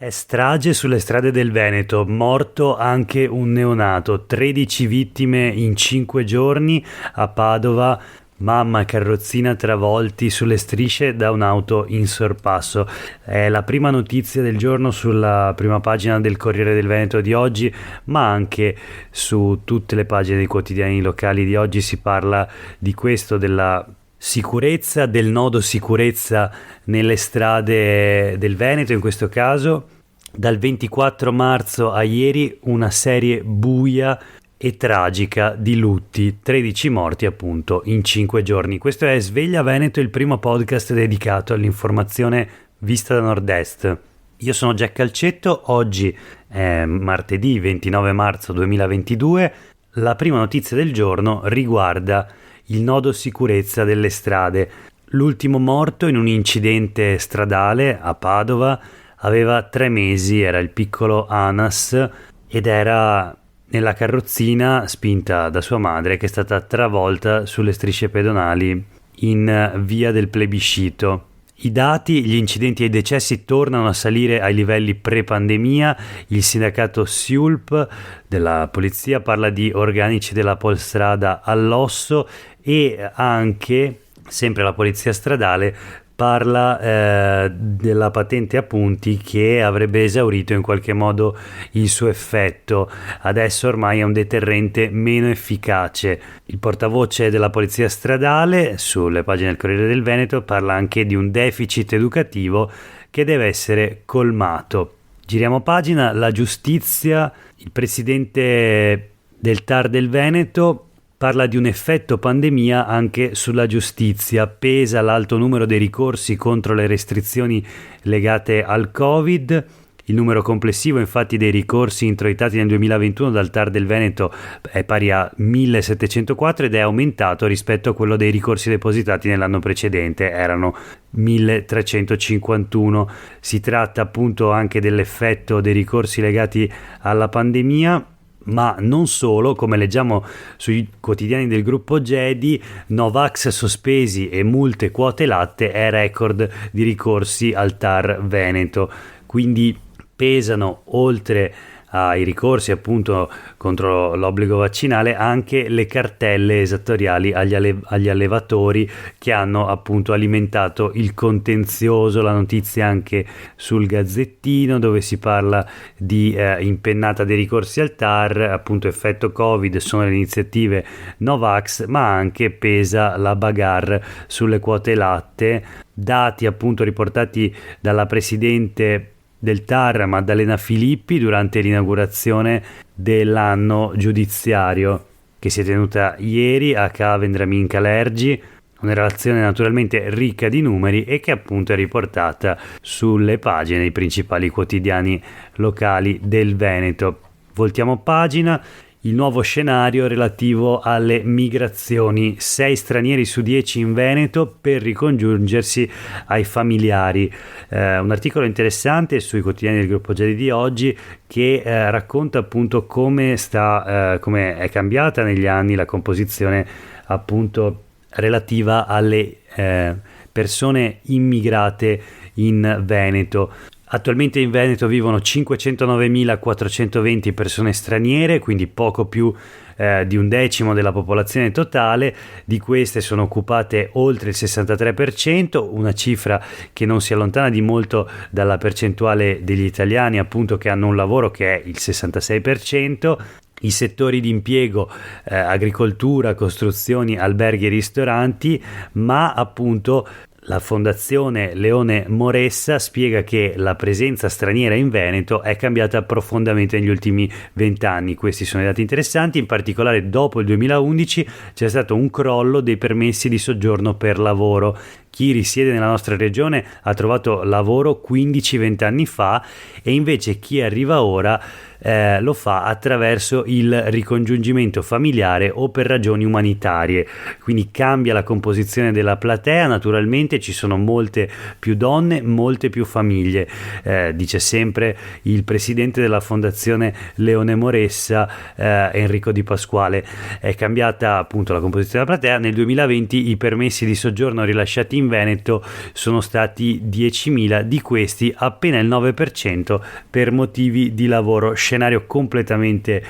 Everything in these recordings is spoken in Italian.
È strage sulle strade del Veneto, morto anche un neonato, 13 vittime in 5 giorni a Padova, mamma e carrozzina travolti sulle strisce da un'auto in sorpasso. È la prima notizia del giorno sulla prima pagina del Corriere del Veneto di oggi, ma anche su tutte le pagine dei quotidiani locali di oggi si parla di questo, della sicurezza, del nodo sicurezza nelle strade del Veneto in questo caso. Dal 24 marzo a ieri una serie buia e tragica di lutti, 13 morti appunto in 5 giorni. Questo è Sveglia Veneto, il primo podcast dedicato all'informazione vista da nord-est. Io sono Jack Calcetto, oggi è martedì 29 marzo 2022. La prima notizia del giorno riguarda il nodo sicurezza delle strade. L'ultimo morto in un incidente stradale a Padova aveva 3 mesi, era il piccolo Anas ed era nella carrozzina spinta da sua madre che è stata travolta sulle strisce pedonali in via del Plebiscito. I dati, gli incidenti e i decessi tornano a salire ai livelli pre-pandemia. Il sindacato SIULP della polizia parla di organici della Polstrada all'osso e anche, sempre la polizia stradale, parla della patente a punti che avrebbe esaurito in qualche modo il suo effetto. Adesso ormai è un deterrente meno efficace. Il portavoce della polizia stradale sulle pagine del Corriere del Veneto parla anche di un deficit educativo che deve essere colmato. Giriamo pagina. La giustizia, il presidente del TAR del Veneto parla di un effetto pandemia anche sulla giustizia. Pesa l'alto numero dei ricorsi contro le restrizioni legate al Covid. Il numero complessivo infatti dei ricorsi introitati nel 2021 dal TAR del Veneto è pari a 1704 ed è aumentato rispetto a quello dei ricorsi depositati nell'anno precedente, erano 1351. Si tratta appunto anche dell'effetto dei ricorsi legati alla pandemia. Ma non solo, come leggiamo sui quotidiani del gruppo Gedi, Novax sospesi e multe quote latte è record di ricorsi al TAR Veneto. Quindi pesano, oltre ai ricorsi appunto contro l'obbligo vaccinale, anche le cartelle esattoriali agli allevatori che hanno appunto alimentato il contenzioso. La notizia anche sul Gazzettino, dove si parla di impennata dei ricorsi al TAR, appunto effetto Covid, sono le iniziative Novax, ma anche pesa la bagarre sulle quote latte. Dati appunto riportati dalla presidente del TAR Maddalena Filippi durante l'inaugurazione dell'anno giudiziario che si è tenuta ieri a Ca' Vendramin Calergi, una relazione naturalmente ricca di numeri e che appunto è riportata sulle pagine dei principali quotidiani locali del Veneto. Voltiamo pagina. Il nuovo scenario relativo alle migrazioni: 6 stranieri su 10 in Veneto per ricongiungersi ai familiari. Un articolo interessante sui quotidiani del gruppo Gedi di oggi che racconta appunto come è cambiata negli anni la composizione appunto relativa alle persone immigrate in Veneto. Attualmente in Veneto vivono 509.420 persone straniere, quindi poco più di un decimo della popolazione totale. Di queste sono occupate oltre il 63%, una cifra che non si allontana di molto dalla percentuale degli italiani appunto che hanno un lavoro, che è il 66%. I settori di impiego, agricoltura, costruzioni, alberghi e ristoranti, ma appunto la Fondazione Leone Moressa spiega che la presenza straniera in Veneto è cambiata profondamente negli ultimi 20 anni. Questi sono i dati interessanti. In particolare dopo il 2011 c'è stato un crollo dei permessi di soggiorno per lavoro. Chi risiede nella nostra regione ha trovato lavoro 15-20 anni fa e invece chi arriva ora lo fa attraverso il ricongiungimento familiare o per ragioni umanitarie. Quindi cambia la composizione della platea, naturalmente ci sono molte più donne, molte più famiglie, dice sempre il presidente della Fondazione Leone Moressa, Enrico Di Pasquale. È cambiata appunto la composizione della platea. Nel 2020 i permessi di soggiorno rilasciati in in Veneto sono stati 10.000, di questi appena il 9% per motivi di lavoro. Scenario completamente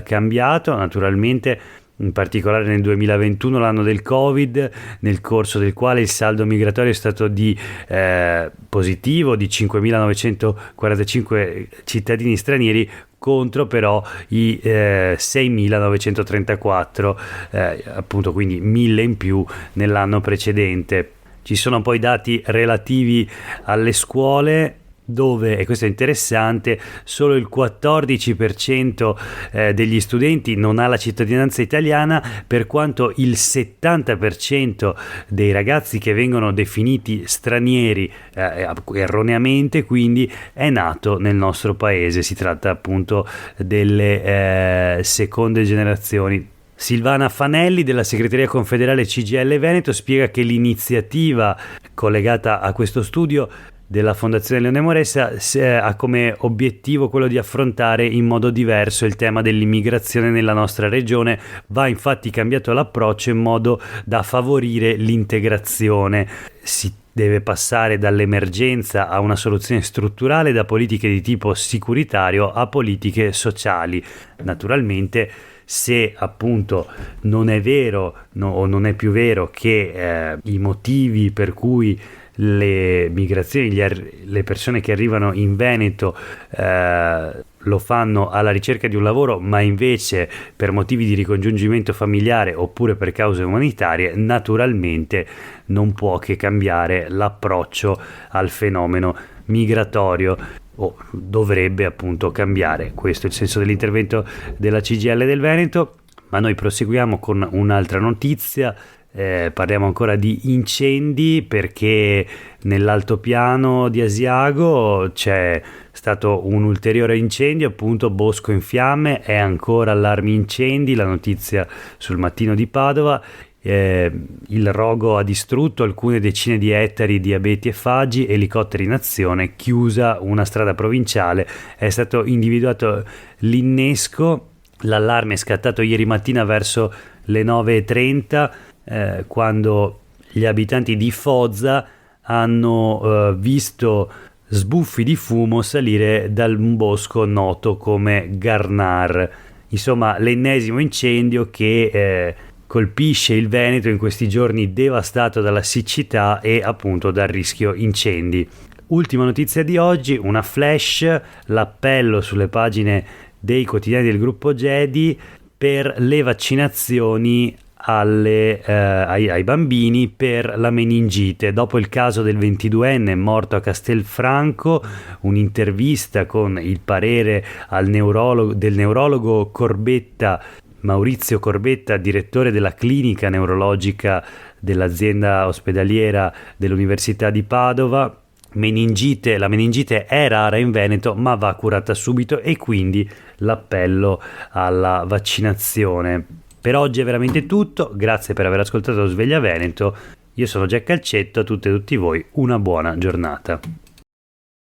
cambiato, naturalmente, in particolare nel 2021, l'anno del Covid, nel corso del quale il saldo migratorio è stato di positivo di 5.945 cittadini stranieri contro però i 6.934, appunto, quindi 1.000 in più nell'anno precedente. Ci sono poi dati relativi alle scuole, dove, e questo è interessante, solo il 14% degli studenti non ha la cittadinanza italiana, per quanto il 70% dei ragazzi che vengono definiti stranieri erroneamente, quindi, è nato nel nostro paese. Si tratta appunto delle seconde generazioni. Silvana Fanelli della segreteria confederale CGIL Veneto spiega che l'iniziativa collegata a questo studio della Fondazione Leone Moressa ha come obiettivo quello di affrontare in modo diverso il tema dell'immigrazione nella nostra regione. Va infatti cambiato l'approccio in modo da favorire l'integrazione. Si deve passare dall'emergenza a una soluzione strutturale, da politiche di tipo sicuritario a politiche sociali. Naturalmente, se appunto non è vero o non è più vero che i motivi per cui le migrazioni, le persone che arrivano in Veneto lo fanno alla ricerca di un lavoro, ma invece per motivi di ricongiungimento familiare oppure per cause umanitarie, naturalmente non può che cambiare l'approccio al fenomeno migratorio, o dovrebbe appunto cambiare. Questo è il senso dell'intervento della CGIL del Veneto. Ma noi proseguiamo con un'altra notizia. Parliamo ancora di incendi, perché nell'altopiano di Asiago c'è stato un ulteriore incendio, appunto bosco in fiamme, è ancora allarmi incendi, la notizia sul Mattino di Padova. Il rogo ha distrutto alcune decine di ettari di abeti e faggi, elicotteri in azione, chiusa una strada provinciale, è stato individuato l'innesco. L'allarme è scattato ieri mattina verso le 9:30, quando gli abitanti di Foggia hanno visto sbuffi di fumo salire dal bosco noto come Garnar. Insomma, l'ennesimo incendio che colpisce il Veneto in questi giorni, devastato dalla siccità e appunto dal rischio incendi. Ultima notizia di oggi, una flash, l'appello sulle pagine dei quotidiani del gruppo Gedi per le vaccinazioni ai bambini per la meningite. Dopo il caso del 22enne morto a Castelfranco, un'intervista con il parere del neurologo Corbetta, Maurizio Corbetta, direttore della clinica neurologica dell'azienda ospedaliera dell'Università di Padova. La meningite è rara in Veneto, ma va curata subito, e quindi l'appello alla vaccinazione. Per oggi è veramente tutto, grazie per aver ascoltato Sveglia Veneto. Io sono Jack Calcetto, a tutte e tutti voi una buona giornata.